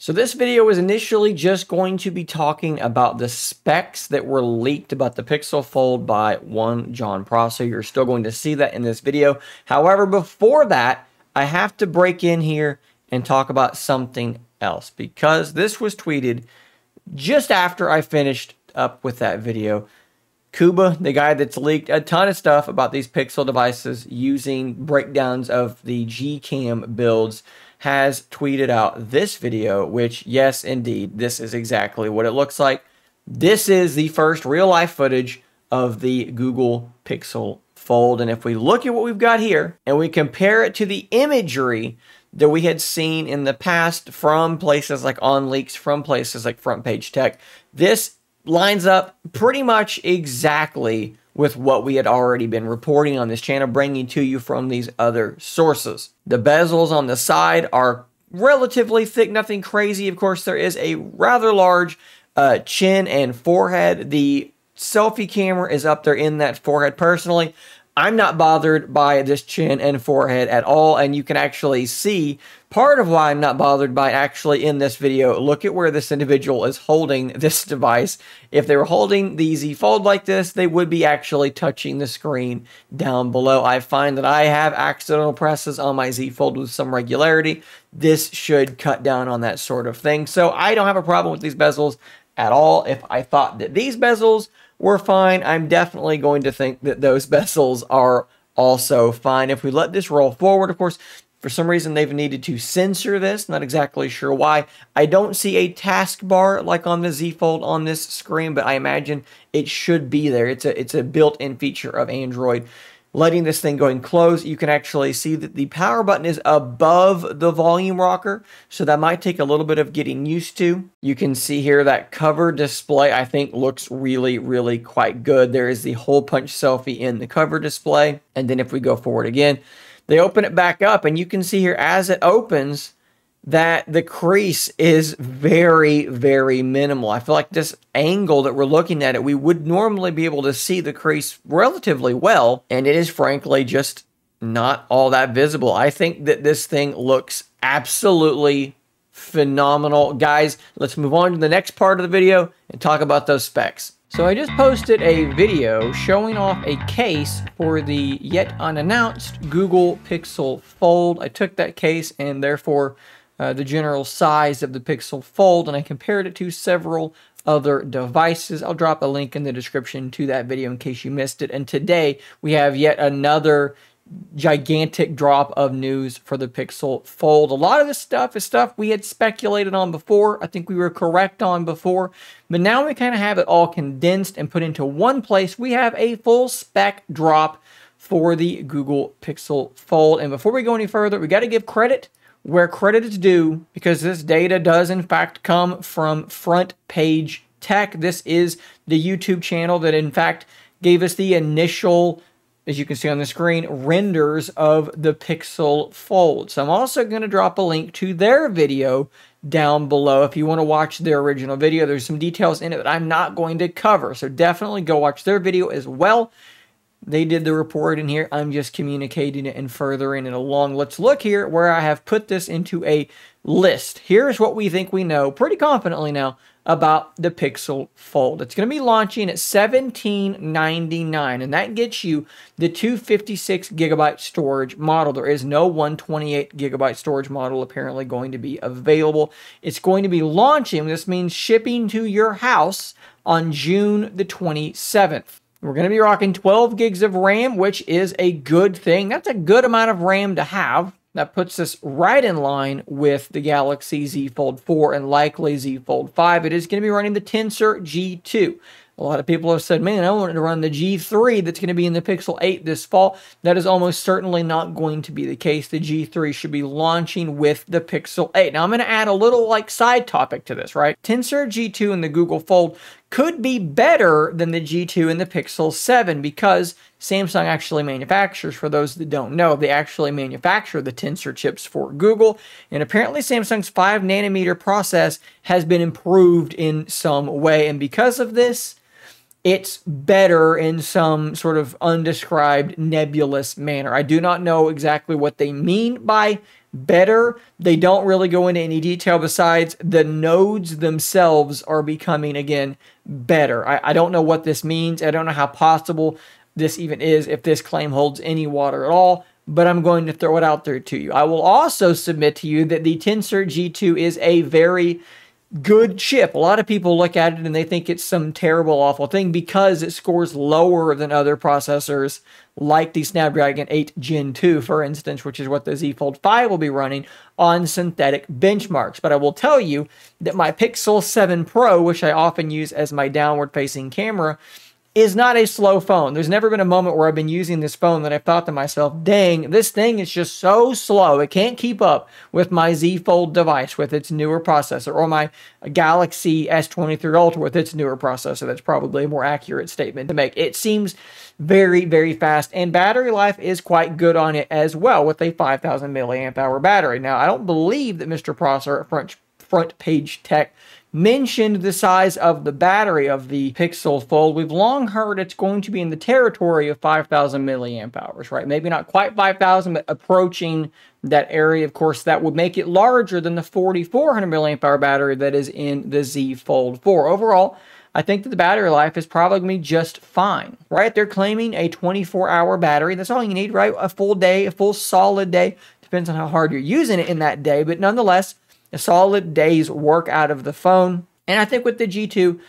So this video was initially just going to be talking about the specs that were leaked about the Pixel Fold by one John Prosser. You're still going to see that in this video. However, before that, I have to break in here and talk about something else because this was tweeted just after I finished up with that video. Kuba, the guy that's leaked a ton of stuff about these Pixel devices using breakdowns of the Gcam builds, has tweeted out this video, which, yes, indeed, this is exactly what it looks like. This is the first real-life footage of the Google Pixel Fold. And if we look at what we've got here and we compare it to the imagery that we had seen in the past from places like OnLeaks, from places like Front Page Tech, this lines up pretty much exactly with what we had already been reporting on this channel, bringing to you from these other sources. The bezels on the side are relatively thick, nothing crazy. Of course, there is a rather large chin and forehead. The selfie camera is up there in that forehead. Personally, I'm not bothered by this chin and forehead at all, and you can actually see part of why I'm not bothered by it actually in this video. Look at where this individual is holding this device. If they were holding the Z Fold like this, they would be actually touching the screen down below. I find that I have accidental presses on my Z Fold with some regularity. This should cut down on that sort of thing. So I don't have a problem with these bezels at all. If I thought that these bezels were fine, I'm definitely going to think that those bezels are also fine. If we let this roll forward, of course, for some reason they've needed to censor this, not exactly sure why. I don't see a taskbar like on the Z Fold on this screen, but I imagine it should be there. It's a built-in feature of Android. Letting this thing go and close, you can actually see that the power button is above the volume rocker, so that might take a little bit of getting used to. You can see here that cover display, I think, looks really, really quite good. There is the hole punch selfie in the cover display, and then if we go forward again, they open it back up, and you can see here as it opens that the crease is very, very minimal. I feel like this angle that we're looking at it, we would normally be able to see the crease relatively well, and it is frankly just not all that visible. I think that this thing looks absolutely phenomenal. Guys, let's move on to the next part of the video and talk about those specs. So I just posted a video showing off a case for the yet unannounced Google Pixel Fold. I took that case and therefore the general size of the Pixel Fold, and I compared it to several other devices. I'll drop a link in the description to that video in case you missed it. And today we have yet another gigantic drop of news for the Pixel Fold. A lot of this stuff is stuff we had speculated on before. I think we were correct on before, but now we kind of have it all condensed and put into one place. We have a full spec drop for the Google Pixel Fold. And before we go any further, we got to give credit where credit is due, because this data does in fact come from Front Page Tech. This is the YouTube channel that in fact gave us the initial, as you can see on the screen, renders of the Pixel Fold. So I'm also going to drop a link to their video down below if you want to watch their original video. There's some details in it that I'm not going to cover, so definitely go watch their video as well. They did the report in here. I'm just communicating it and furthering it along. Let's look here where I have put this into a list. Here's what we think we know pretty confidently now about the Pixel Fold. It's going to be launching at $17.99, and that gets you the 256 gigabyte storage model. There is no 128 gigabyte storage model apparently going to be available. It's going to be launching, this means shipping to your house on June the 27th. We're going to be rocking 12 gigs of RAM, which is a good thing. That's a good amount of RAM to have. That puts us right in line with the Galaxy Z Fold 4 and likely Z Fold 5. It is going to be running the Tensor G2. A lot of people have said, man, I wanted to run the G3 that's going to be in the Pixel 8 this fall. That is almost certainly not going to be the case. The G3 should be launching with the Pixel 8. Now, I'm going to add a little side topic to this, right? Tensor G2 and the Google Fold could be better than the G2 and the Pixel 7 because Samsung actually manufactures, for those that don't know, they actually manufacture the Tensor chips for Google. And apparently Samsung's 5nm process has been improved in some way. And because of this, it's better in some sort of undescribed nebulous manner. I do not know exactly what they mean by better. They don't really go into any detail besides the nodes themselves are becoming, again, better. I don't know what this means. I don't know how possible this even is, if this claim holds any water at all, but I'm going to throw it out there to you. I will also submit to you that the Tensor G2 is a very good chip. A lot of people look at it and they think it's some terrible, awful thing because it scores lower than other processors like the Snapdragon 8 Gen 2, for instance, which is what the Z Fold 5 will be running on synthetic benchmarks. But I will tell you that my Pixel 7 Pro, which I often use as my downward-facing camera, is not a slow phone. There's never been a moment where I've been using this phone that I've thought to myself, dang, this thing is just so slow. It can't keep up with my Z Fold device with its newer processor, or my Galaxy S23 Ultra with its newer processor. That's probably a more accurate statement to make. It seems very, very fast, and battery life is quite good on it as well with a 5,000 milliamp hour battery. Now, I don't believe that Mr. Prosser at Front Page Tech mentioned the size of the battery of the Pixel Fold. We've long heard it's going to be in the territory of 5,000 milliamp hours, right? Maybe not quite 5,000, but approaching that area. Of course, that would make it larger than the 4,400 milliamp hour battery that is in the Z Fold 4. Overall, I think that the battery life is probably going to be just fine, right? They're claiming a 24-hour battery. That's all you need, right? A full day, a full solid day. Depends on how hard you're using it in that day, but nonetheless, a solid day's work out of the phone. And I think with the G2,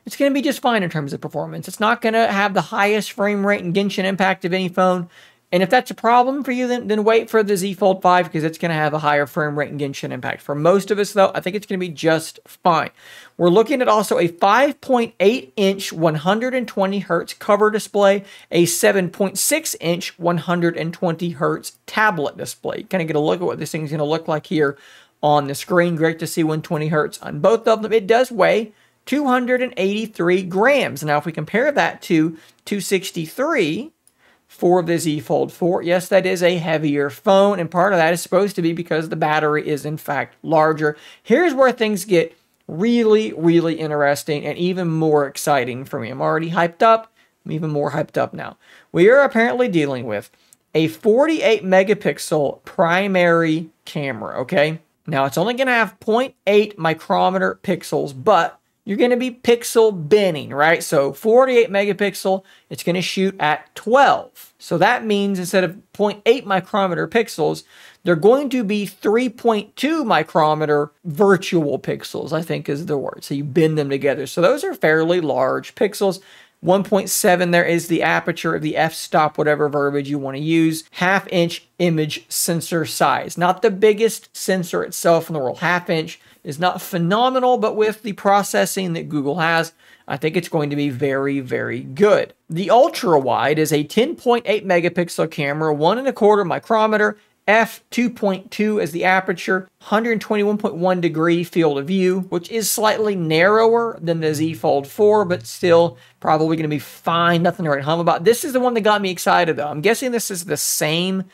it's going to be just fine in terms of performance. It's not going to have the highest frame rate and Genshin impact of any phone. And if that's a problem for you, then wait for the Z Fold 5 because it's going to have a higher frame rate and Genshin impact. For most of us, though, I think it's going to be just fine. We're looking at also a 5.8-inch 120 hertz cover display, a 7.6-inch 120 hertz tablet display. You kind of get a look at what this thing's going to look like here on the screen. Great to see 120 hertz on both of them. It does weigh 283 grams. Now, if we compare that to 263 for the Z Fold 4, yes, that is a heavier phone, and part of that is supposed to be because the battery is, in fact, larger. Here's where things get really, really interesting and even more exciting for me. I'm already hyped up. I'm even more hyped up now. We are apparently dealing with a 48 megapixel primary camera, okay? Now, it's only going to have 0.8 micrometer pixels, but you're going to be pixel binning, right? So 48 megapixel, it's going to shoot at 12. So that means instead of 0.8 micrometer pixels, they're going to be 3.2 micrometer virtual pixels, I think is the word. So you bin them together. So those are fairly large pixels. 1.7 there is the aperture of the f-stop, whatever verbiage you want to use. Half-inch image sensor size. Not the biggest sensor itself in the world. Half-inch is not phenomenal, but with the processing that Google has, I think it's going to be very, very good. The ultra-wide is a 10.8 megapixel camera, 1.25 micrometer, f2.2 as the aperture, 121.1 degree field of view, which is slightly narrower than the Z Fold 4, but still probably going to be fine. Nothing to write home about. This is the one that got me excited, though. I'm guessing this is the same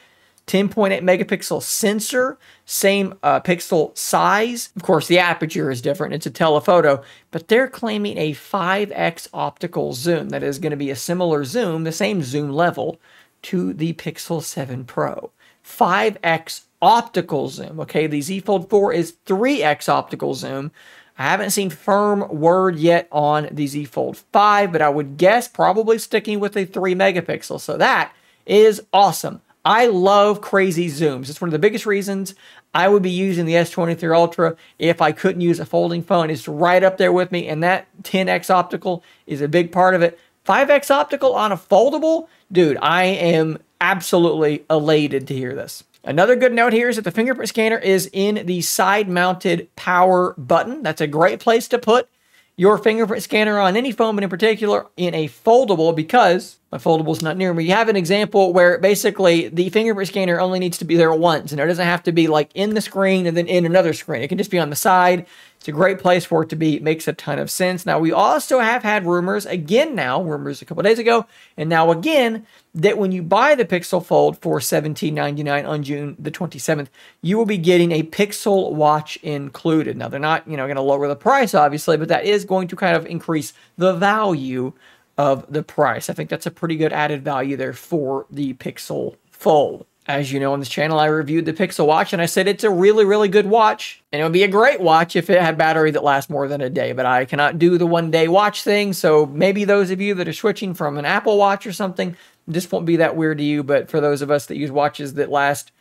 10.8 megapixel sensor, same pixel size. Of course, the aperture is different. It's a telephoto, but they're claiming a 5x optical zoom. That is going to be a similar zoom, the same zoom level to the Pixel 7 Pro. 5x optical zoom. Okay, the Z Fold 4 is 3x optical zoom. I haven't seen firm word yet on the Z Fold 5, but I would guess probably sticking with a 3 megapixel. So that is awesome. I love crazy zooms. It's one of the biggest reasons I would be using the S23 Ultra if I couldn't use a folding phone. It's right up there with me, and that 10x optical is a big part of it. 5x optical on a foldable? Dude, I am absolutely elated to hear this. Another good note here is that the fingerprint scanner is in the side-mounted power button. That's a great place to put your fingerprint scanner on any phone, but in particular in a foldable, because my foldable is not near me. You have an example where basically the fingerprint scanner only needs to be there once, and it doesn't have to be like in the screen and then in another screen. It can just be on the side. It's a great place for it to be. It makes a ton of sense. Now, we also have had rumors a couple days ago, and now again, that when you buy the Pixel Fold for $17.99 on June the 27th, you will be getting a Pixel Watch included. Now, they're not, going to lower the price, obviously, but that is going to kind of increase the value of the price. I think that's a pretty good added value there for the Pixel Fold. As you know, on this channel, I reviewed the Pixel Watch, and I said it's a really, really good watch, and it would be a great watch if it had battery that lasts more than a day, but I cannot do the one-day watch thing, so maybe those of you that are switching from an Apple Watch or something, this won't be that weird to you, but for those of us that use watches that last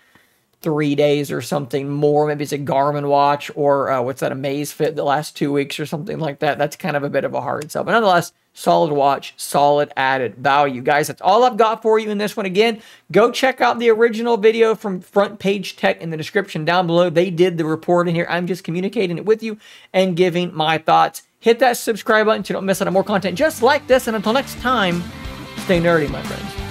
3 days or something more, maybe it's a Garmin watch or what's that, a Amazfit that lasts 2 weeks or something like that, that's kind of a bit of a hard sell, but nonetheless, solid watch, solid added value. Guys, that's all I've got for you in this one. Again, go check out the original video from Front Page Tech in the description down below. They did the report in here. I'm just communicating it with you and giving my thoughts. Hit that subscribe button so you don't miss out on more content just like this. And until next time, stay nerdy, my friends.